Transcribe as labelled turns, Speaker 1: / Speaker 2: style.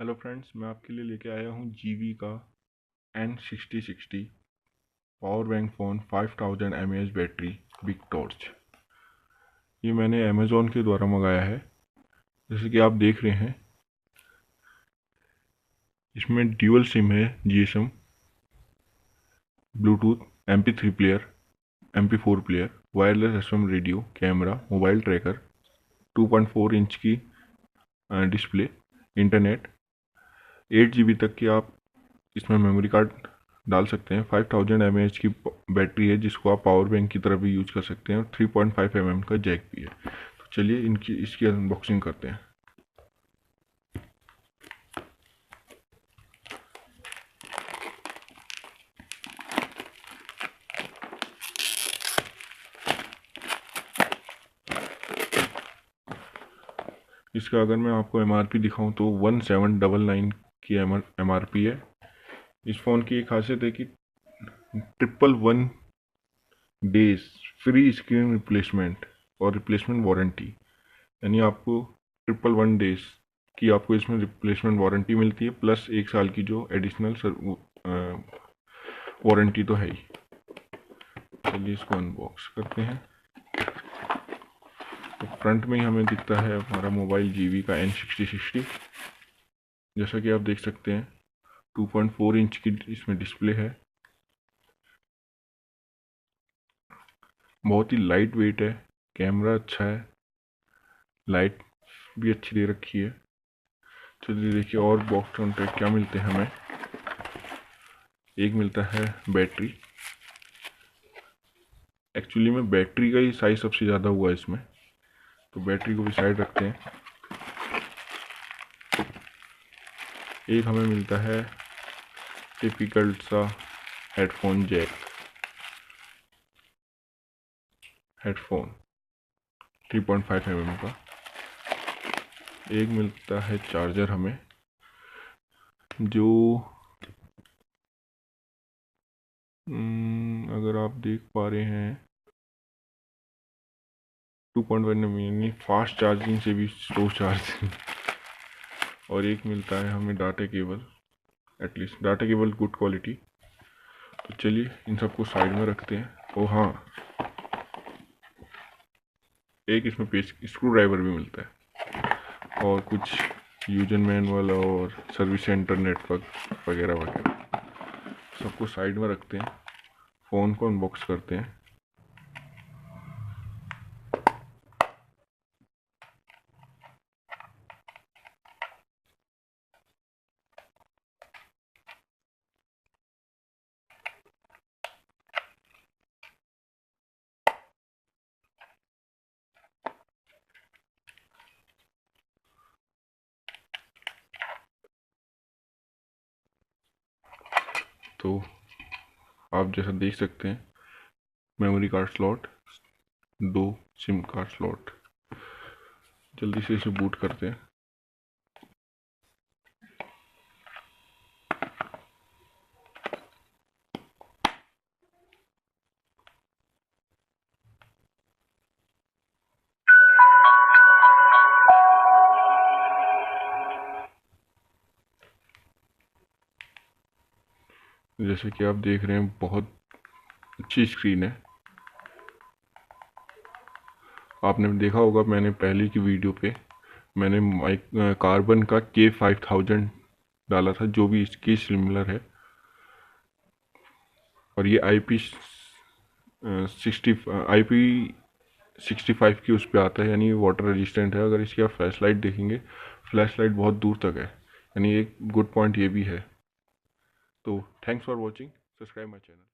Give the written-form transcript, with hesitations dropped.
Speaker 1: Hello friends, मैं आपके लिए लेके आया हूँ जीवी का N6060 power bank phone 5000 mAh battery big torch. ये मैंने अमेज़ॉन के द्वारा मंगाया है। जैसे कि आप देख रहे हैं, इसमें ड्यूअल सिम है, GSM, Bluetooth, MP3 player, MP4 player, wireless FM radio, camera, mobile tracker, 2.4 inch की डिस्प्ले, इंटरनेट, 8 GB तक की आप इसमें मेमोरी कार्ड डाल सकते हैं। 5000 mAh की बैटरी है, जिसको आप पावर बैंक की तरह भी यूज कर सकते हैं, और 3.5 mm का जैक भी है। तो चलिए इसकी अनबॉक्सिंग करते हैं। इसका अगर मैं आपको MRP दिखाऊं तो 1799 की MRP है। इस फ़ोन की एक खासियत है कि 111 डेज फ्री स्क्रीन रिप्लेसमेंट और रिप्लेसमेंट वारंटी, यानी आपको 111 डेज की आपको इसमें रिप्लेसमेंट वारंटी मिलती है, प्लस 1 साल की जो एडिशनल वारंटी तो है ही। चलिए इसको अनबॉक्स करते हैं। तो फ्रंट में ही हमें दिखता है हमारा मोबाइल जीवी का N6060। जैसा कि आप देख सकते हैं, 2.4 इंच की इसमें डिस्प्ले है। बहुत ही लाइट वेट है, कैमरा अच्छा है, लाइट भी अच्छी दे रखी है। चलिए देखिए और बॉक्स कंटेंट क्या मिलते हैं हमें। एक मिलता है बैटरी। एक्चुअली में बैटरी का ही साइज सबसे ज़्यादा हुआ है इसमें, तो बैटरी को भी साइड रखते हैं। एक हमें मिलता है टिपिकल सा हेडफोन जैक, हेडफोन 3.5 mm का। एक मिलता है चार्जर हमें, जो अगर आप देख पा रहे हैं 2.1 mm, यानी फास्ट चार्जिंग से भी स्लो चार्जिंग। और एक मिलता है हमें data cable, at least data cable good quality. तो चलिए इन सबको साइड में रखते हैं। ओ हाँ, एक इसमें पेज स्क्रू ड्राइवर भी मिलता है, और कुछ यूजर मैनुअल और सर्विस सेंटर नेटवर्क वगैरह वगैरह। सबको साइड में रखते हैं, फ़ोन को अनबॉक्स करते हैं। तो आप जैसा देख सकते हैं, memory card slot, 2 SIM card slot. जल्दी से इसे बूट करते हैं। जैसे कि आप देख रहे हैं, बहुत अच्छी स्क्रीन है। आपने देखा होगा, मैंने पहले की वीडियो पे मैंने माइक कार्बन का K5000 डाला था, जो भी इसकी सिमिलर है। और ये IP65 की उस पर आता है, यानी वाटर रेजिस्टेंट है। अगर इसकी आप फ्लैश लाइट देखेंगे, फ्लैश लाइट बहुत दूर तक है, यानी एक गुड पॉइंट ये भी है। तो thanks for watching, subscribe my channel.